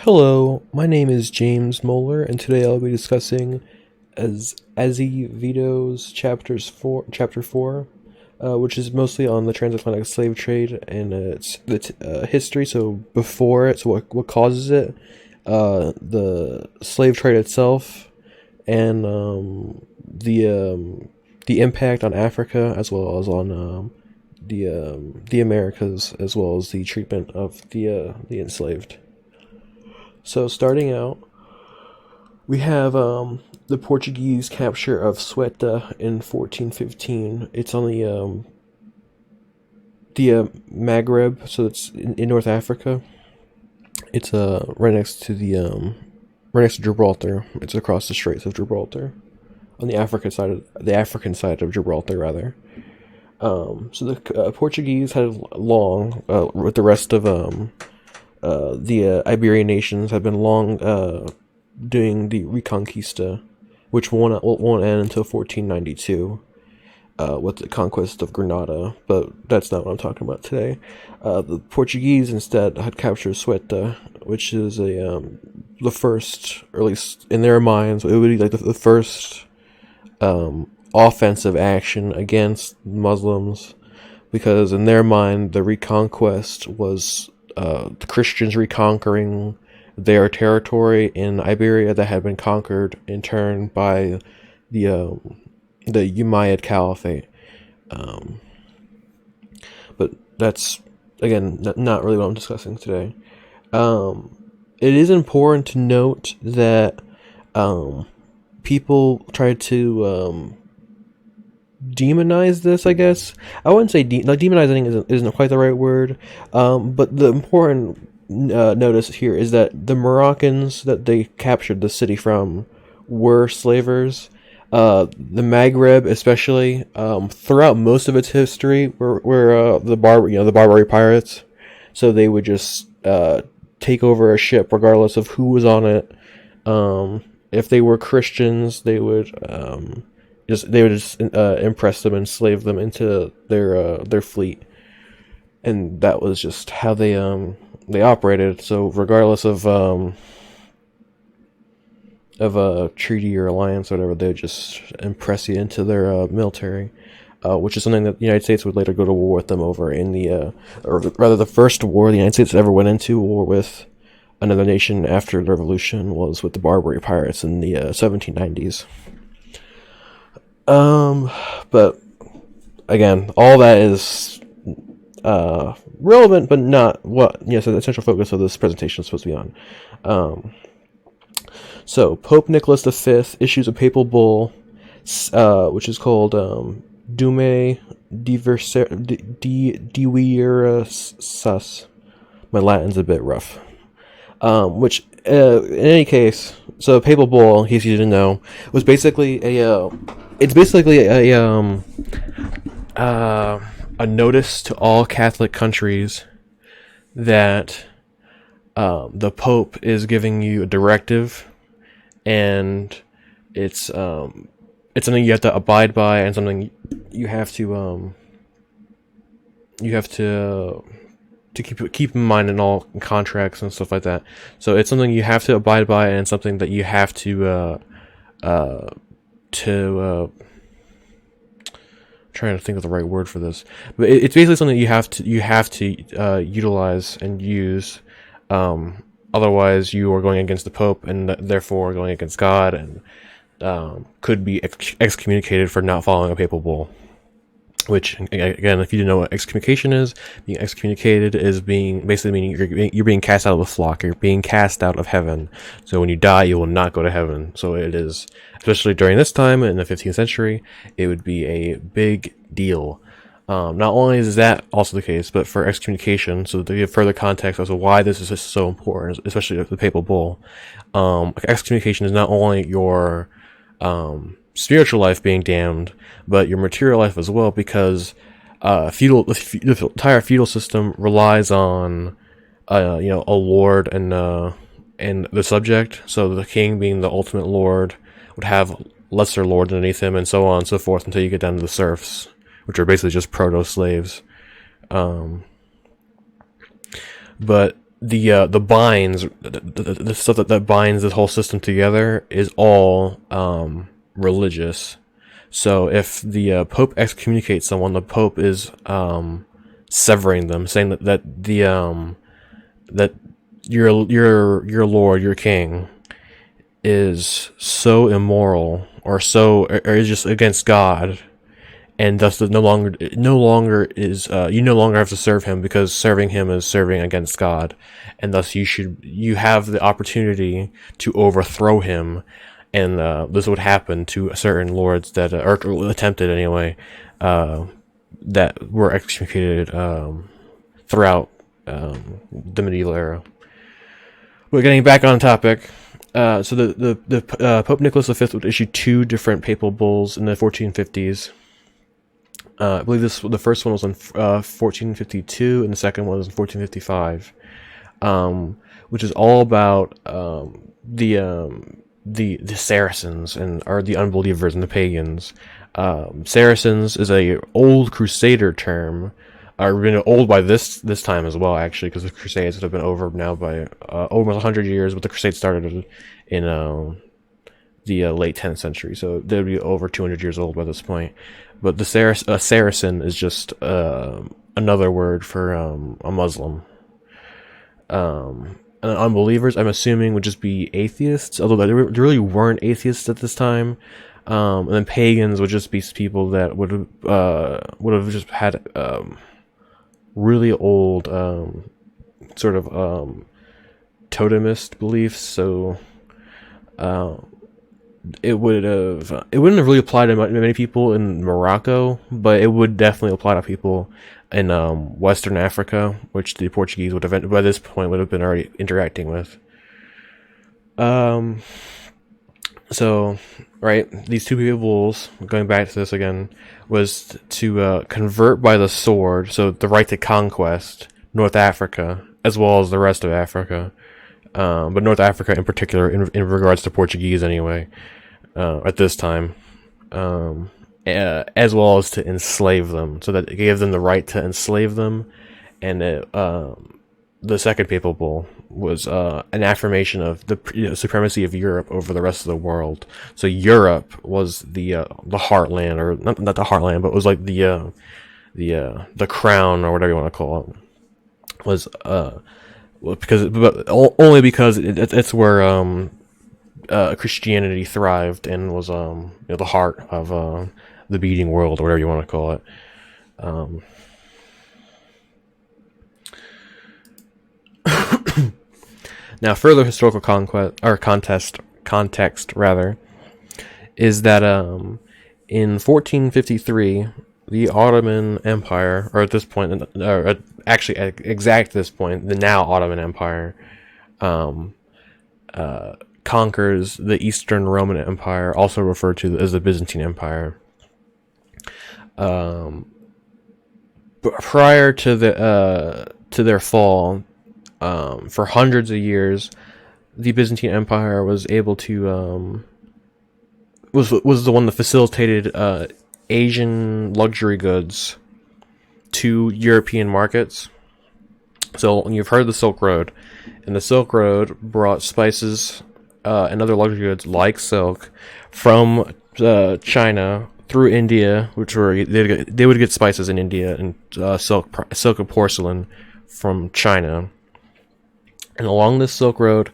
Hello, my name is James Moeller, and today I'll be discussing Azevedo's chapter four, which is mostly on the transatlantic slave trade and its history. So before it, so what causes it, the slave trade itself, and the impact on Africa as well as on the Americas, as well as the treatment of the enslaved. So starting out, we have the Portuguese capture of Ceuta in 1415. It's on the Maghreb, so it's in North Africa. It's right next to right next to Gibraltar. It's across the Straits of Gibraltar, on the African side of Gibraltar, rather. So the Portuguese had long, with the rest of the Iberian nations, have been long doing the Reconquista, which won't end until 1492, with the conquest of Granada. But that's not what I'm talking about today. The Portuguese instead had captured Ceuta, which is the first, or at least in their minds, it would be like the first offensive action against Muslims, because in their mind the Reconquest was the Christians reconquering their territory in Iberia that had been conquered in turn by the Umayyad Caliphate. Um, but that's, again, not really what I'm discussing today. It is important to note that people try to demonize this, I guess. I wouldn't say demonizing isn't quite the right word. But the important notice here is that the Moroccans that they captured the city from were slavers. The Maghreb, especially, throughout most of its history, were the Barbary pirates. So they would just take over a ship regardless of who was on it. If they were Christians, they would just impress them, enslave them into their fleet, and that was just how they operated. So regardless of a treaty or alliance or whatever, they would just impress you into their military, which is something that the United States would later go to war with them over in or rather, the first war the United States ever went into war with another nation after the revolution was with the Barbary pirates in the 1790s. But again, all that is relevant, but not what so the essential focus of this presentation is supposed to be on. So Pope Nicholas V issues a papal bull, which is called Dume Diversus. My Latin's a bit rough. Which, in any case, so papal bull, in case you didn't know, was basically it's basically a notice to all Catholic countries that the Pope is giving you a directive, and it's something you have to abide by, and something you have to keep in mind in all contracts and stuff like that. So it's something you have to abide by, and something that you have to trying to think of the right word for this, but it's basically something you have to utilize and use. Otherwise, you are going against the Pope, and therefore going against God, and could be excommunicated for not following a papal bull. Which, again, if you didn't know what excommunication is, being excommunicated is basically meaning you're being cast out of the flock. You're being cast out of heaven. So when you die, you will not go to heaven. So it is, especially during this time in the 15th century, it would be a big deal. Not only is that also the case, but for excommunication, so to give further context as to why this is just so important, especially the papal bull, excommunication is not only your spiritual life being damned, but your material life as well, because the entire feudal system relies on a lord and the subject. So the king, being the ultimate lord, would have lesser lords underneath him, and so on and so forth, until you get down to the serfs, which are basically just proto slaves. But the binds the stuff that binds this whole system together is all religious. So if the Pope excommunicates someone, the Pope is severing them, saying that your Lord, your King, is so immoral or is just against God, and thus no longer is you no longer have to serve him, because serving him is serving against God, and thus you have the opportunity to overthrow him, and this would happen to certain lords that or attempted anyway, that were excommunicated throughout the medieval era. But getting back on topic, so the Pope Nicholas V would issue two different papal bulls in the 1450s. I believe the first one was in 1452, and the second one was in 1455, which is all about the Saracens and are the unbelievers and the pagans. Saracens is a old Crusader term. Been old by this time as well, actually, because the Crusades have been over now by almost 100 years, but the Crusades started in the late 10th century, so they'd be over 200 years old by this point. But the Saracen is just another word for a Muslim. And unbelievers, I'm assuming, would just be atheists, although there really weren't atheists at this time. And then pagans would just be people that would have just had really old sort of totemist beliefs. So it wouldn't have really applied to many people in Morocco, but it would definitely apply to people in Western Africa, which the Portuguese would have by this point would have been already interacting with. So, right, these two peoples, going back to this again, was to convert by the sword, so the right to conquest North Africa, as well as the rest of Africa. But North Africa in particular, in regards to Portuguese anyway, at this time. As well as to enslave them, so that it gave them the right to enslave them. And the second papal bull was an affirmation of the supremacy of Europe over the rest of the world. So Europe was the heartland, or not the heartland, but it was like the crown, or whatever you want to call it. Was only because it's where Christianity thrived and was the heart of the beating world, or whatever you want to call it. Now, further historical context rather, is that in 1453, the Ottoman Empire, or at this point, or actually at exact this point, the now Ottoman Empire, conquers the Eastern Roman Empire, also referred to as the Byzantine Empire. Prior to their fall, for hundreds of years, the Byzantine Empire was able to was the one that facilitated Asian luxury goods to European markets. So you've heard of the Silk Road, and the Silk Road brought spices and other luxury goods like silk from China through India, which were they would get spices in India, and silk and porcelain from China. And along this Silk Road,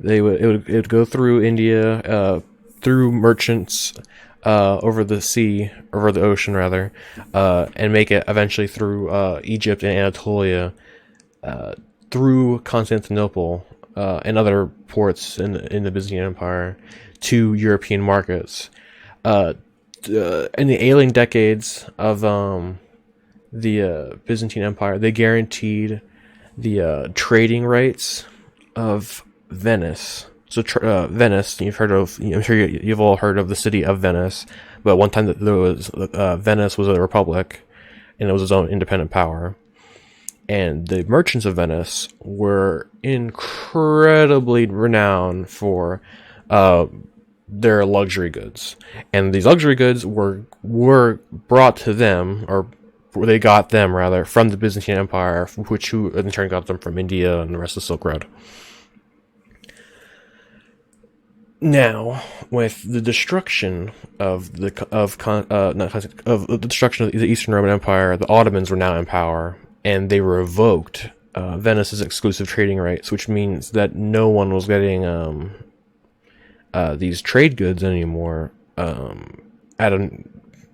it would go through India, through merchants, over the ocean rather, and make it eventually through Egypt and Anatolia, through Constantinople and other ports in the Byzantine Empire to European markets. In the ailing decades of the Byzantine Empire, they guaranteed the trading rights of Venice. So Venice, you've heard of. I'm sure you've all heard of the city of Venice. But one time that there was Venice was a republic, and it was its own independent power. And the merchants of Venice were incredibly renowned for their luxury goods, and these luxury goods were brought to them, or they got them rather from the Byzantine Empire, which who in turn got them from India and the rest of the Silk Road. Now, with the destruction of the destruction of the Eastern Roman Empire, the Ottomans were now in power, and they revoked Venice's exclusive trading rights, which means that no one was getting these trade goods anymore at a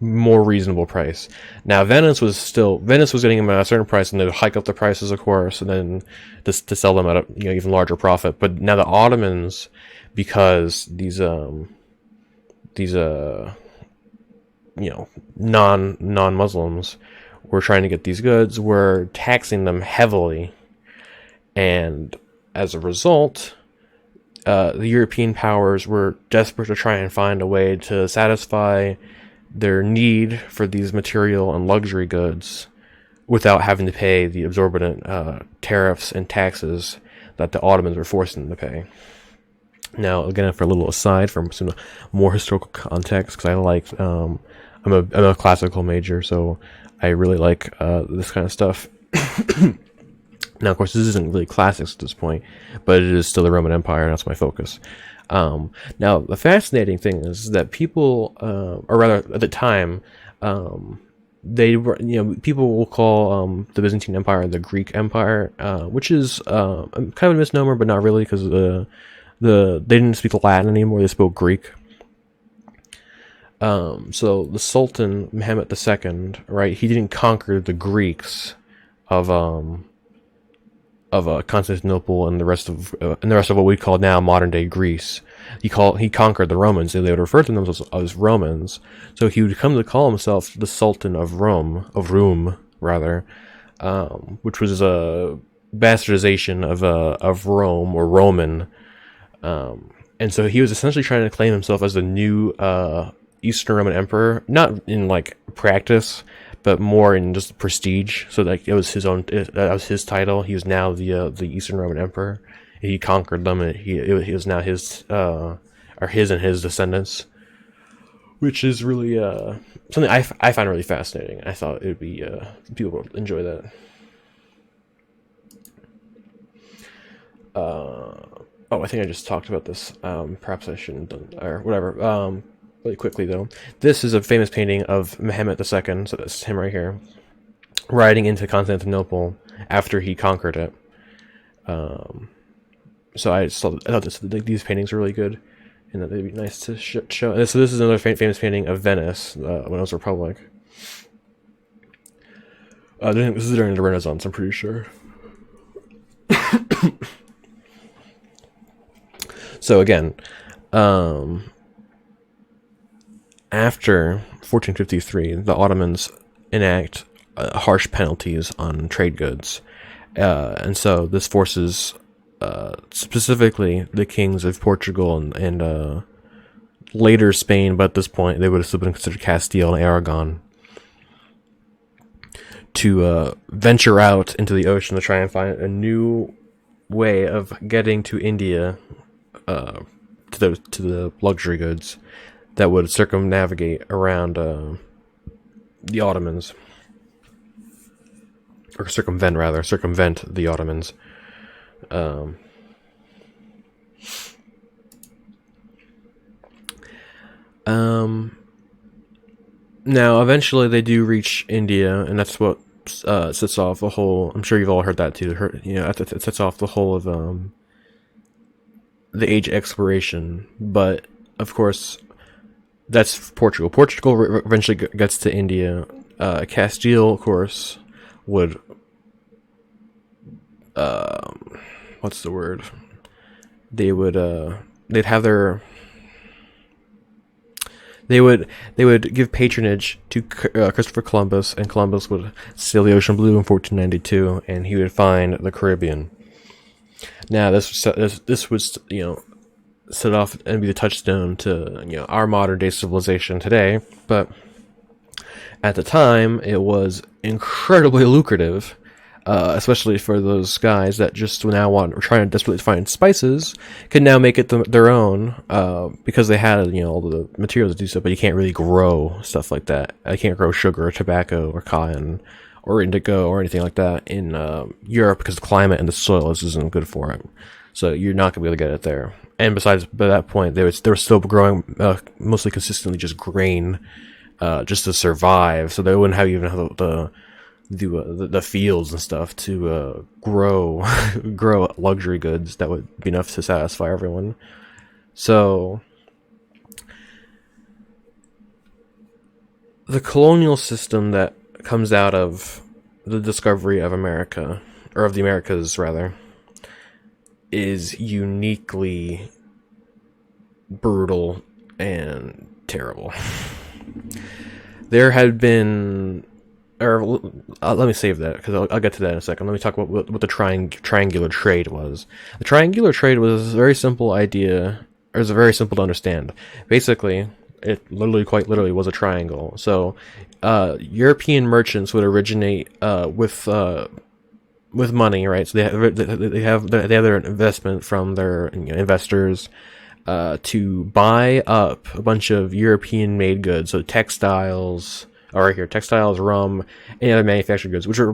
more reasonable price. Now, Venice was getting them at a certain price, and they'd hike up the prices, of course, and then to sell them at a even larger profit. But now the Ottomans, because these non-Muslims were trying to get these goods, were taxing them heavily, and as a result, the European powers were desperate to try and find a way to satisfy their need for these material and luxury goods without having to pay the exorbitant tariffs and taxes that the Ottomans were forcing them to pay. Now, again, for a little aside from some more historical context, because I like, I'm a classical major, so I really like this kind of stuff. Now, of course, this isn't really classics at this point, but it is still the Roman Empire, and that's my focus. Now, the fascinating thing is that people, or rather, at the time, they were, people will call the Byzantine Empire the Greek Empire, which is kind of a misnomer, but not really, because they didn't speak Latin anymore; they spoke Greek. So the Sultan Mehmed II, right? He didn't conquer the Greeks of Constantinople and the rest of what we call now modern day Greece. He conquered the Romans, and they would refer to them as Romans. So he would come to call himself the Sultan of Rome, rather, which was a bastardization of Rome or Roman. And so he was essentially trying to claim himself as the new Eastern Roman Emperor, not in like practice, but more in just prestige. So that it was that was his title. He was now the Eastern Roman Emperor. He conquered them, and he was now his and his descendants, which is really something I find really fascinating. I thought it would be people would enjoy that. I think I just talked about this. Perhaps I shouldn't have done, or whatever. Really quickly, though. This is a famous painting of Mehmed II, so that's him right here, riding into Constantinople after he conquered it. So I thought these paintings are really good, and that they'd be nice to show. So this is another famous painting of Venice when it was a republic. This is during the Renaissance, I'm pretty sure. So again, after 1453, the Ottomans enact harsh penalties on trade goods, and so this forces specifically the kings of Portugal and later Spain, but at this point they would have still been considered Castile and Aragon, to venture out into the ocean to try and find a new way of getting to India, to the luxury goods that would circumnavigate around the Ottomans, or circumvent the Ottomans. Now, eventually, they do reach India, and that's what sets off the whole. I'm sure you've all heard that too. It sets off the whole of the Age of Exploration. But of course, that's Portugal. Portugal eventually gets to India. Castile, of course, would what's the word? They would they'd have their. They would give patronage to Christopher Columbus, and Columbus would sail the ocean blue in 1492, and he would find the Caribbean. Now, this would set off and be the touchstone to our modern day civilization today. But at the time, it was incredibly lucrative especially for those guys that just now want or trying to desperately find spices, can now make it their own, because they had all the materials to do so. But you can't really grow stuff like that. I can't grow sugar or tobacco or cotton or indigo or anything like that in Europe, because the climate and the soil isn't good for it. So you're not gonna be able to get it there. And besides, by that point, they were still growing mostly consistently just grain, just to survive. So they wouldn't have even have the fields and stuff to grow grow luxury goods that would be enough to satisfy everyone. So the colonial system that comes out of the discovery of America, or of the Americas rather, is uniquely brutal and terrible. There had been, or let me save that because I'll get to that in a second. Let me talk about what the triangular trade was. The triangular trade was a very simple idea, or is very simple to understand. Basically, it quite literally was a triangle. So, European merchants would originate with money, right? So they have their investment from their investors, to buy up a bunch of European-made goods, so textiles, or right here, textiles, rum, and other manufactured goods, which are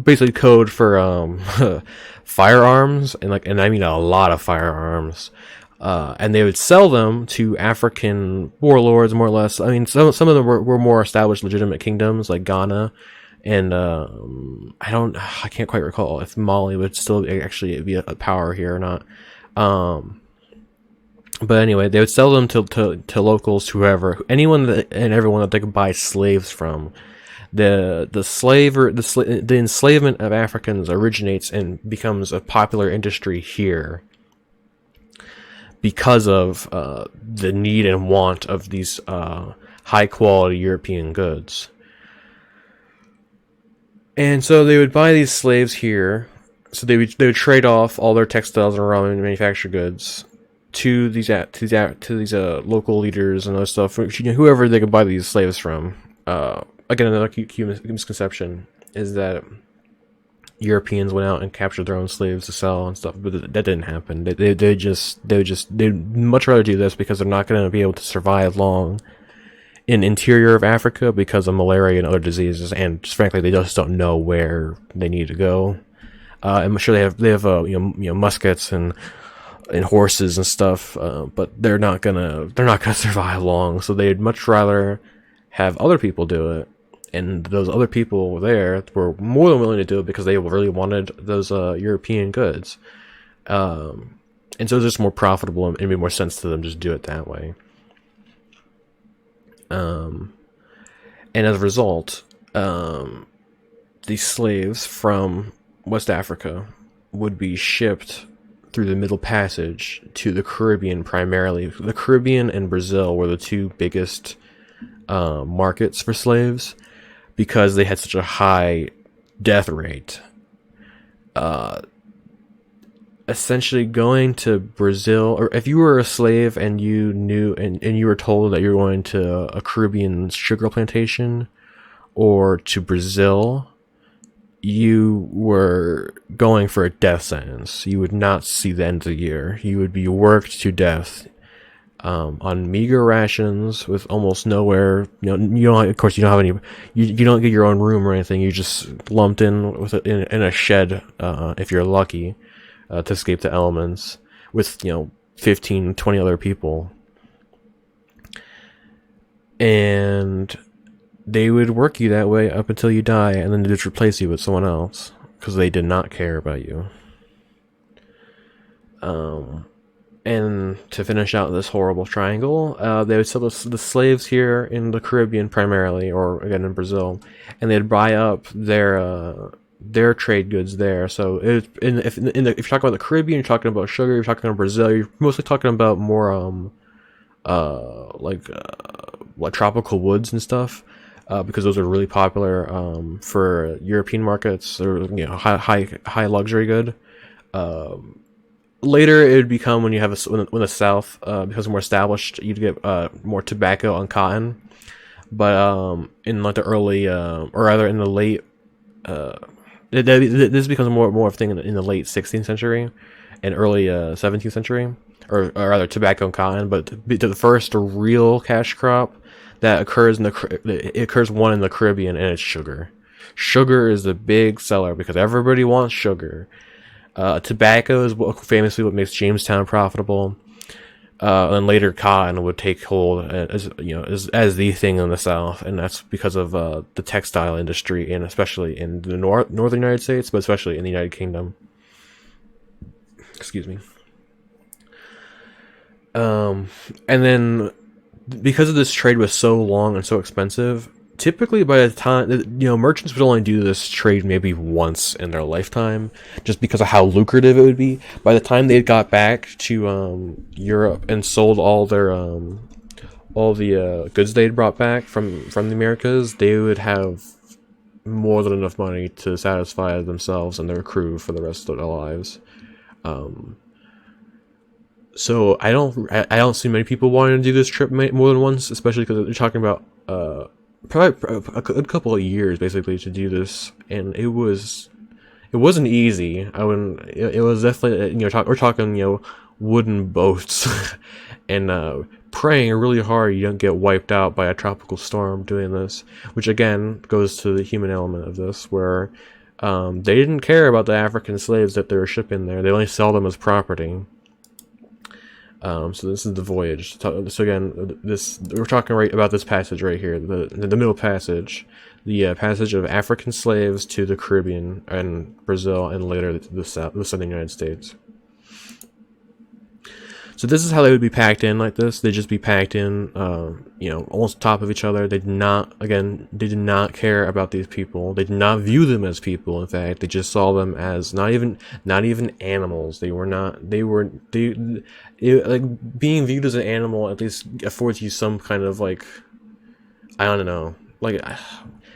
basically code for firearms, and I mean a lot of firearms. And they would sell them to African warlords, more or less. I mean, some of them were more established, legitimate kingdoms like Ghana, and I can't quite recall if Mali would still actually be a power here or not. But anyway, they would sell them to locals, whoever, anyone and everyone that they could buy slaves from. The enslavement of Africans originates and becomes a popular industry here because of the need and want of these high quality European goods. And so they would buy these slaves here. So they would trade off all their textiles and raw manufactured goods to these local leaders and other stuff, whoever they could buy these slaves from. Again, another key misconception is that Europeans went out and captured their own slaves to sell and stuff, but that didn't happen. They'd much rather do this because they're not going to be able to survive long in interior of Africa because of malaria and other diseases, and just frankly, they just don't know where they need to go. I'm sure they have muskets and horses and stuff, but they're not gonna survive long. So they'd much rather have other people do it, and those other people there were more than willing to do it because they really wanted those European goods, and so it's just more profitable and it made more sense to them just do it that way. And as a result, these slaves from West Africa would be shipped through the Middle Passage to the Caribbean primarily. The Caribbean and Brazil were the two biggest markets for slaves because they had such a high death rate. Essentially going to Brazil, or if you were a slave and you knew and you were told that you were going to a Caribbean sugar plantation or to Brazil, you were going for a death sentence. You would not see the end of the year. You would be worked to death, on meager rations with almost nowhere. You don't. Of course, you don't have any. You don't get your own room or anything. You just lumped in with in a shed, if you're lucky, to escape the elements with 15, 20 other people, and they would work you that way up until you die, and then they just replace you with someone else because they did not care about you. And to finish out this horrible triangle, they would sell the slaves here in the Caribbean primarily, or again in Brazil, and they'd buy up their trade goods there. So if you're talking about the Caribbean, you're talking about sugar. You're talking about Brazil. You're mostly talking about more like tropical woods and stuff. Because those are really popular for European markets, or high luxury good. Later, it would become when you have when the South becomes more established, you'd get more tobacco and cotton. But in like the early, or rather in the late this becomes more of a thing in the late 16th century and early 17th century, or rather tobacco and cotton. But the first real cash crop that occurs it occurs one in the Caribbean, and it's sugar. Sugar is the big seller because everybody wants sugar. Tobacco is famously what makes Jamestown profitable. And later cotton would take hold as the thing in the South, and that's because of the textile industry, and especially in the northern United States, but especially in the United Kingdom. Excuse me. And then because of this trade was so long and so expensive, typically by the time merchants would only do this trade maybe once in their lifetime, just because of how lucrative it would be. By the time they got back to Europe and sold all the goods they'd brought back from the Americas, they would have more than enough money to satisfy themselves and their crew for the rest of their lives. So I don't see many people wanting to do this trip more than once, especially because they're talking about probably a good couple of years basically to do this, and it wasn't easy. I wouldn't. It was definitely we're talking wooden boats and praying really hard you don't get wiped out by a tropical storm doing this, which again goes to the human element of this, where they didn't care about the African slaves that they were shipping there. They only sell them as property. So this is the voyage. So again, we're talking right about this passage right here, the middle passage, the passage of African slaves to the Caribbean and Brazil, and later the southern United States. So this is how they would be packed in like this. They'd just be packed in, almost on top of each other. They did not care about these people. They did not view them as people. In fact, they just saw them as not even animals. Like being viewed as an animal at least affords you some kind of like, I don't know, like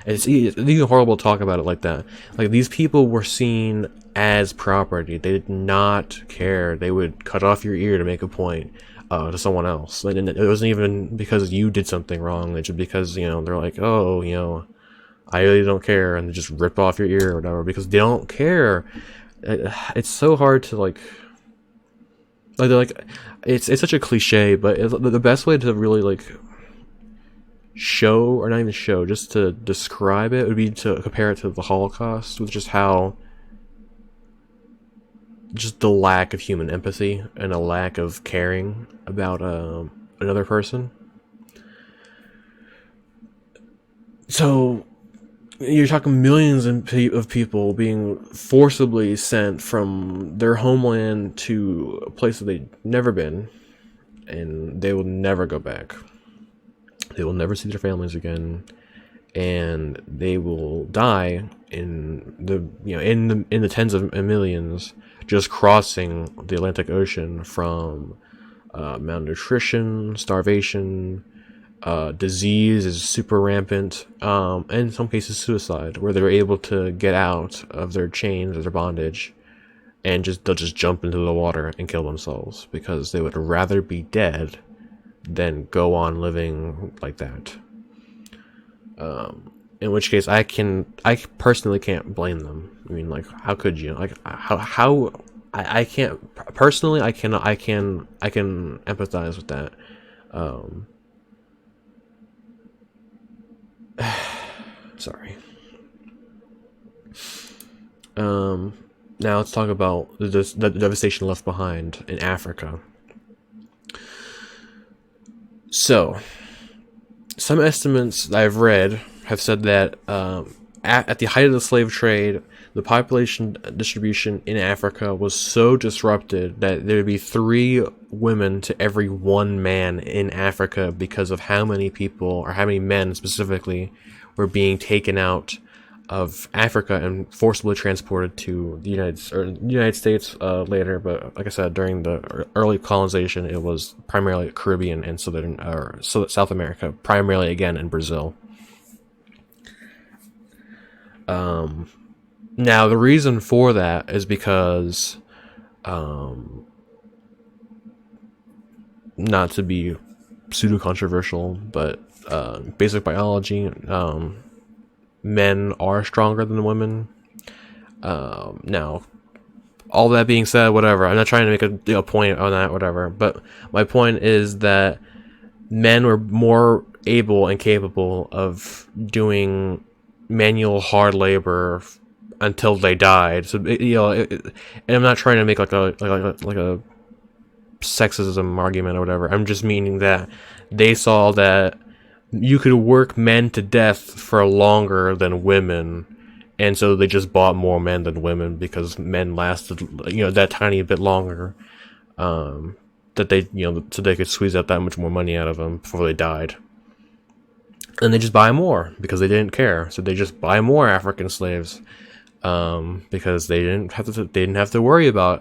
it's even horrible to talk about it like that. Like these people were seen as property. They did not care. They would cut off your ear to make a point to someone else. And it wasn't even because you did something wrong. It's just because they're like, oh, I really don't care, and they just rip off your ear or whatever because they don't care. It's so hard to like it's such a cliche, but the best way to really like show, or not even show, just to describe it would be to compare it to the Holocaust, with just the lack of human empathy and a lack of caring about another person. So you're talking millions of people being forcibly sent from their homeland to a place that they've never been, and they will never go back. They will never see their families again, and they will die in the tens of millions just crossing the Atlantic Ocean from malnutrition, starvation. Disease is super rampant, and in some cases suicide, where they're able to get out of their chains or their bondage, and they'll just jump into the water and kill themselves because they would rather be dead than go on living like that. In which case, I personally can't blame them. I mean, like, how could you? Like, how I can't personally. I can empathize with that. Sorry. Now let's talk about the devastation left behind in Africa. So, some estimates that I've read have said that at the height of the slave trade, the population distribution in Africa was so disrupted that there would be 3 women to every 1 man in Africa because of how many people, or how many men specifically, were being taken out of Africa and forcibly transported to the United States later. But like I said, during the early colonization, it was primarily Caribbean and South America, primarily again in Brazil. Now the reason for that is because, not to be pseudo controversial, but basic biology, men are stronger than women. Now, all that being said, whatever. I'm not trying to make a point on that, whatever. But my point is that men were more able and capable of doing manual hard labor until they died. So and I'm not trying to make like a sexism argument or whatever. I'm just meaning that they saw that you could work men to death for longer than women, and so they just bought more men than women because men lasted that tiny bit longer. That they so they could squeeze out that much more money out of them before they died. And they just buy more because they didn't care. So they just buy more African slaves because they didn't have to worry about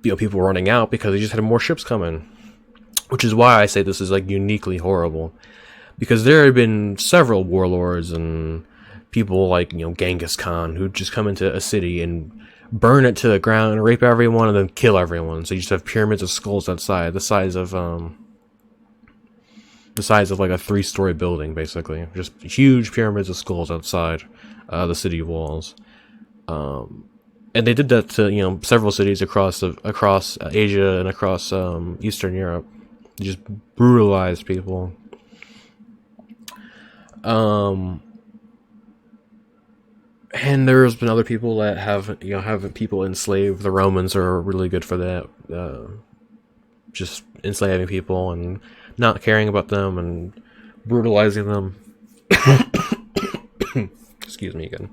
people running out because they just had more ships coming. Which is why I say this is like uniquely horrible, because there have been several warlords and people like Genghis Khan who just come into a city and burn it to the ground and rape everyone and then kill everyone. So you just have pyramids of skulls outside, the size of like a 3-story building, basically. Just huge pyramids of skulls outside the city walls. And they did that to several cities across Asia and across Eastern Europe. They just brutalized people. And there's been other people that have people enslaved. The Romans are really good for that. Just enslaving people and not caring about them and brutalizing them. Excuse me again.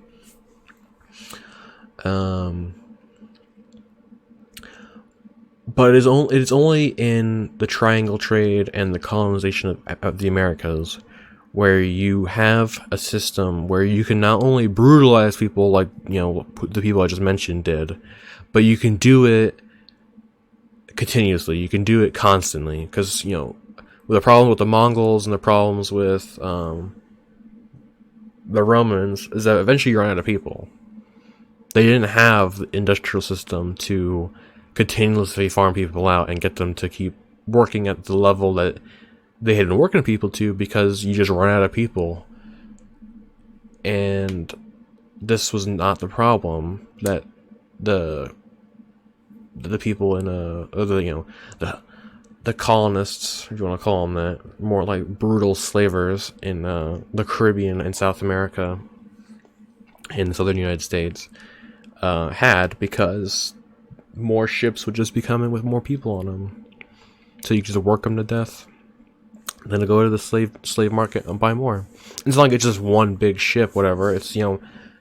But it's only in the triangle trade and the colonization of the Americas where you have a system where you can not only brutalize people like the people I just mentioned did, but you can do it continuously. You can do it constantly because the problem with the Mongols and the problems with the Romans is that eventually you run out of people. They didn't have the industrial system to continuously farm people out and get them to keep working at the level that they had been working people to, because you just run out of people. And this was not the problem that the people in the colonists, if you want to call them that, more like brutal slavers in the Caribbean and South America in the southern United States had, because more ships would just be coming with more people on them. So you just work them to death, then to go to the slave market and buy more. It's not like it's just one big ship, whatever. It's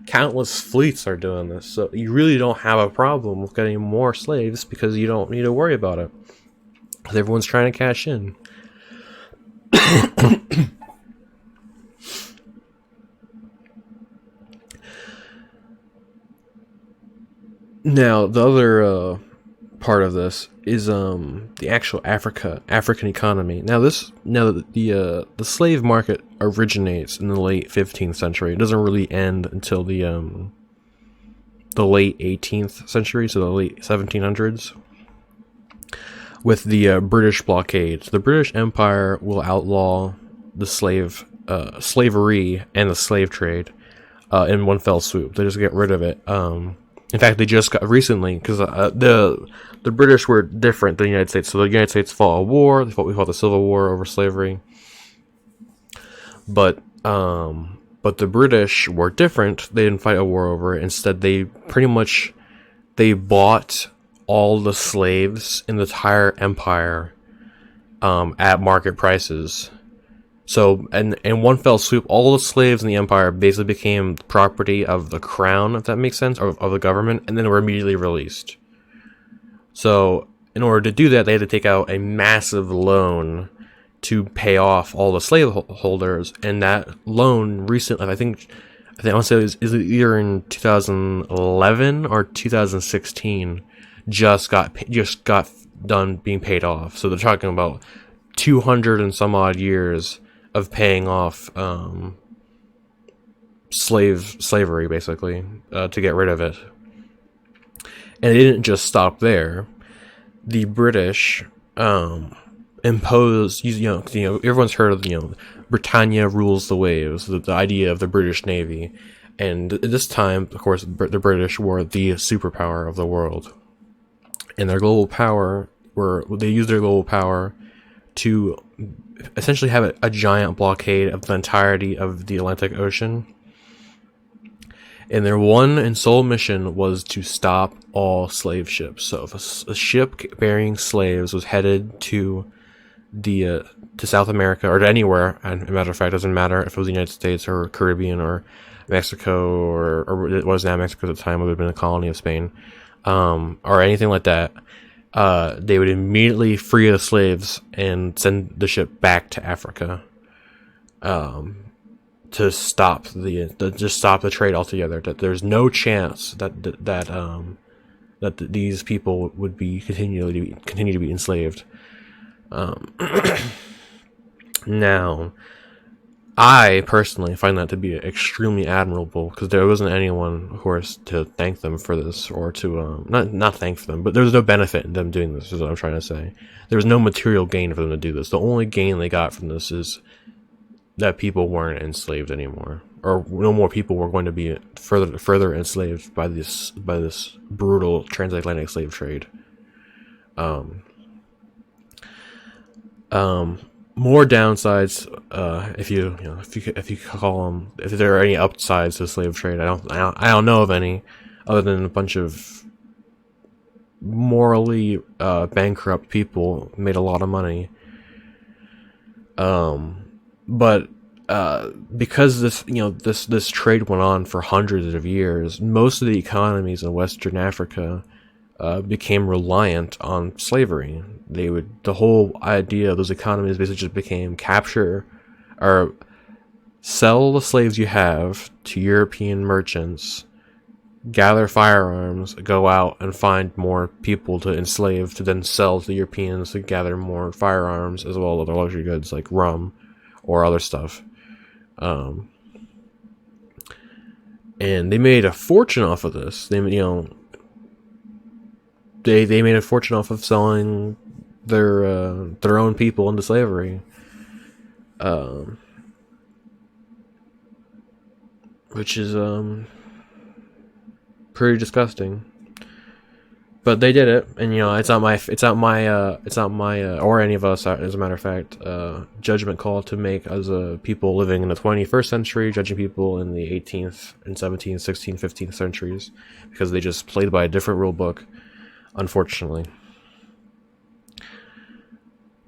countless fleets are doing this. So you really don't have a problem with getting more slaves because you don't need to worry about it. Because everyone's trying to cash in. Now, the other part of this is the actual African economy. Now the slave market originates in the late 15th century. It doesn't really end until the late 18th century, so the late 1700s, with the British blockade. So the British Empire will outlaw the slavery and the slave trade in one fell swoop. They just get rid of it. In fact, they just got recently, because the British were different than the United States. So the United States fought a war. We fought the Civil War over slavery. But the British were different. They didn't fight a war over it. Instead, they bought all the slaves in the entire empire at market prices. So, and in one fell swoop, all the slaves in the empire basically became property of the crown, if that makes sense, or of the government, and then were immediately released. So, in order to do that, they had to take out a massive loan to pay off all the slave holders, and that loan recently, I think I want to say is either in 2011 or 2016, just got done being paid off. So they're talking about 200 and some odd years of paying off slavery, basically, to get rid of it. And it didn't just stop there. The British imposed, everyone's heard of, Britannia rules the waves, the idea of the British Navy. And at this time, of course, the British were the superpower of the world, and their global power they used their global power to essentially have a giant blockade of the entirety of the Atlantic Ocean. And their one and sole mission was to stop all slave ships. So if a ship bearing slaves was headed to to South America or to anywhere, and a matter of fact, it doesn't matter if it was the United States or Caribbean or Mexico or it was not Mexico at the time, it would have been a colony of Spain, or anything like that. They would immediately free the slaves and send the ship back to Africa, to stop the trade altogether. That there's no chance that these people would be continue to be enslaved. Now, I personally find that to be extremely admirable, because there wasn't anyone, of course, to thank them for this, or to not thank them, but there was no benefit in them doing this. Is what I'm trying to say. There was no material gain for them to do this. The only gain they got from this is that people weren't enslaved anymore, or no more people were going to be further enslaved by this brutal transatlantic slave trade. More downsides, if you call them, if there are any upsides to slave trade, I don't know of any, other than a bunch of morally bankrupt people made a lot of money. But because this trade went on for hundreds of years, most of the economies in Western Africa became reliant on slavery. The whole idea of those economies basically just became capture or sell the slaves you have to European merchants, gather firearms, go out and find more people to enslave, to then sell to the Europeans to gather more firearms, as well as other luxury goods like rum or other stuff. And they made a fortune off of this. They made a fortune off of selling their own people into slavery, which is pretty disgusting. But they did it, and it's not my or any of us, as a matter of fact, judgment call to make as a people living in the 21st century, judging people in the 18th and 17th, 16th, 15th centuries, because they just played by a different rule book, unfortunately.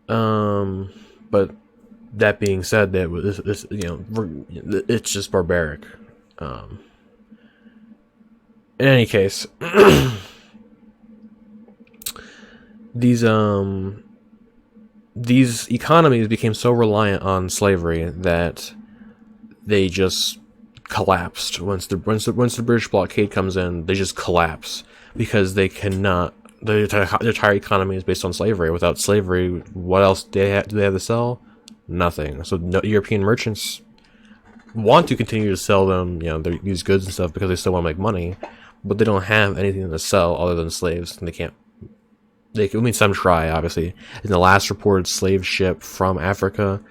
But that being said, this it's just barbaric. In any case. These economies became so reliant on slavery that they just collapsed. Once the British blockade comes in, they just collapse, because they cannot. The entire economy is based on slavery. Without slavery, what else do they have to sell? Nothing. So European merchants want to continue to sell them, these goods and stuff, because they still want to make money, but they don't have anything to sell other than slaves, and they can't. Some try, obviously. In the last reported slave ship from Africa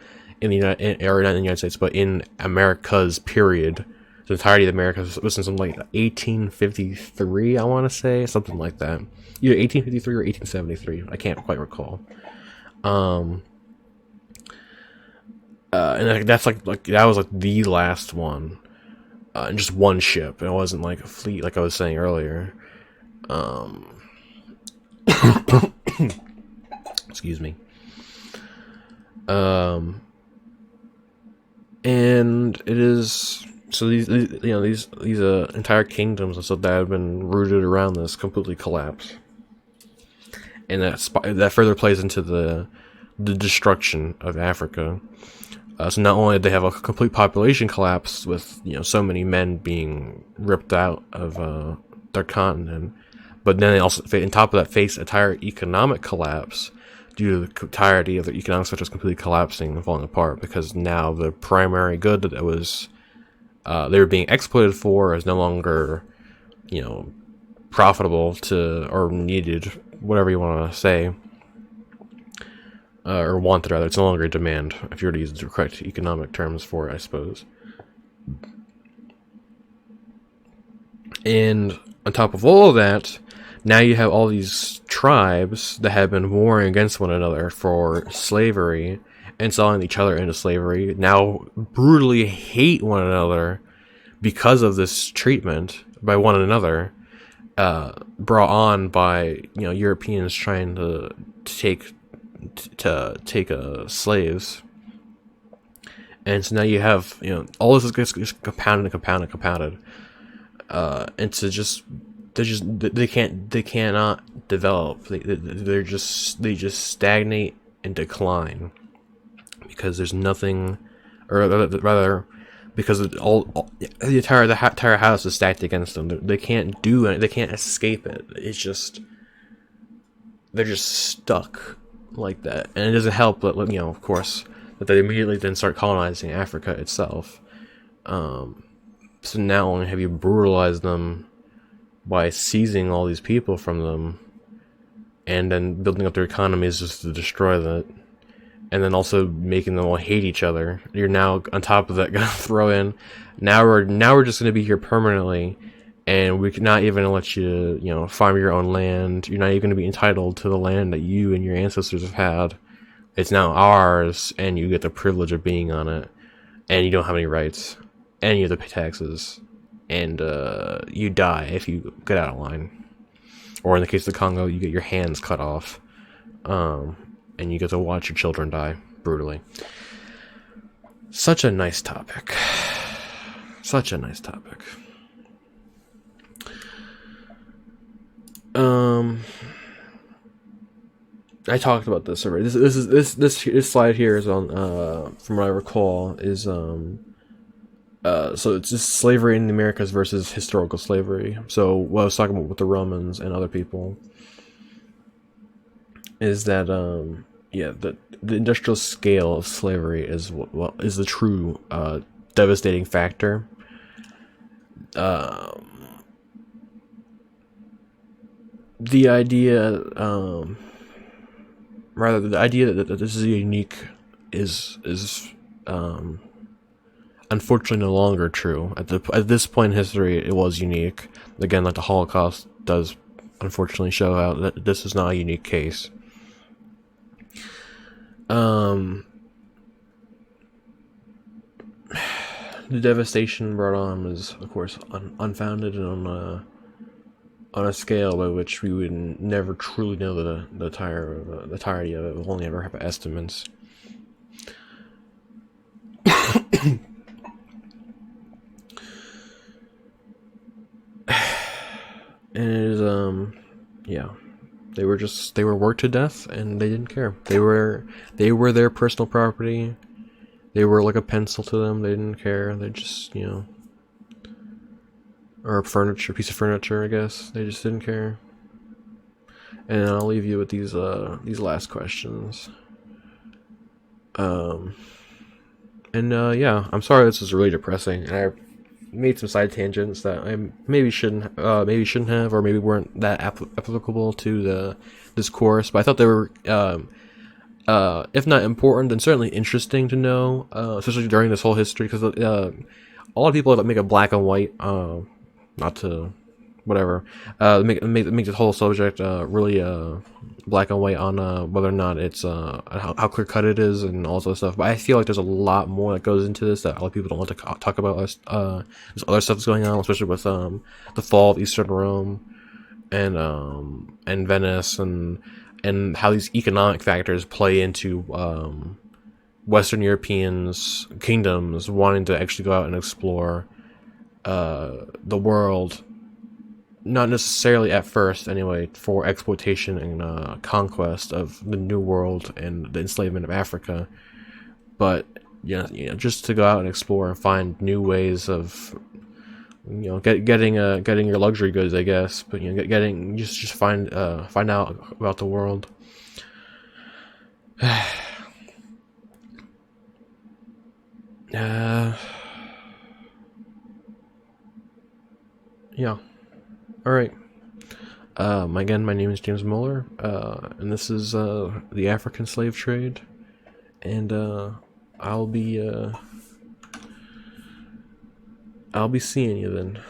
not in the United States, but in America's period, the entirety of America was in something like 1853, I want to say, something like that. Either 1853 or 1873, I can't quite recall. And that's like that was like the last one, and just one ship. It wasn't like a fleet, like I was saying earlier. Excuse me. And it is so these entire kingdoms and stuff that have been rooted around this completely collapse, and that further plays into the destruction of Africa. So not only did they have a complete population collapse with so many men being ripped out of their continent, but then they also, on top of that, face entire economic collapse due to the entirety of the economic sector completely collapsing and falling apart, because now the primary good that was they were being exploited for is no longer profitable to, or needed, whatever you want to say, or wanted rather. It's no longer a demand, if you were to use the correct economic terms for it, I suppose. And on top of all of that, now you have all these tribes that have been warring against one another for slavery and selling each other into slavery, now brutally hate one another because of this treatment by one another, brought on by Europeans trying to take slaves. And so now you have all this is just compounded and compounded and compounded, and to just they cannot develop. They just stagnate and decline because there's nothing, or rather, because the entire house is stacked against them. They can't do it. They can't escape it. It's just they're just stuck like that, and it doesn't help. But of course, that they immediately then start colonizing Africa itself. So not only have you brutalized them by seizing all these people from them, and then building up their economies just to destroy that, and then also making them all hate each other. You're now on top of that gonna throw in, now we're just gonna be here permanently, and we cannot even let you farm your own land. You're not even gonna be entitled to the land that you and your ancestors have had. It's now ours, and you get the privilege of being on it, and you don't have any rights, and you have to pay taxes, and you die if you get out of line. Or in the case of the Congo, you get your hands cut off, and you get to watch your children die brutally. Such a nice topic. Such a nice topic. I talked about this already. This slide here is on from what I recall is so it's just slavery in the Americas versus historical slavery. So what I was talking about with the Romans and other people is that the industrial scale of slavery is what is the true devastating factor. The idea the idea that this is unique is unfortunately no longer true. At this point in history, it was unique. Again, like the Holocaust does unfortunately show out that this is not a unique case. The devastation brought on was, of course, unfounded and on a scale by which we would never truly know the entirety of it. We'll only ever have estimates. And it is they were worked to death, and they didn't care. They were their personal property. They were like a pencil to them. They didn't care. They just or a piece of furniture, I guess. They just didn't care. And I'll leave you with these last questions. I'm sorry this is really depressing, and I made some side tangents that I maybe shouldn't have, or maybe weren't that applicable to this course. But I thought they were, if not important, then certainly interesting to know, especially during this whole history, because a lot of people make a black and white, not to whatever, make this whole subject really black and white on whether or not it's how clear cut it is and all this stuff. But I feel like there's a lot more that goes into this that a lot of people don't want to talk about. There's other stuff that's going on, especially with the fall of Eastern Rome and Venice and how these economic factors play into Western Europeans' kingdoms wanting to actually go out and explore the world. Not necessarily at first, anyway, for exploitation and conquest of the New World and the enslavement of Africa, but just to go out and explore and find new ways of getting your luxury goods, I guess. But getting just find out about the world. Yeah. All right. Again, my name is James Muller, and this is the African slave trade, and I'll be seeing you then.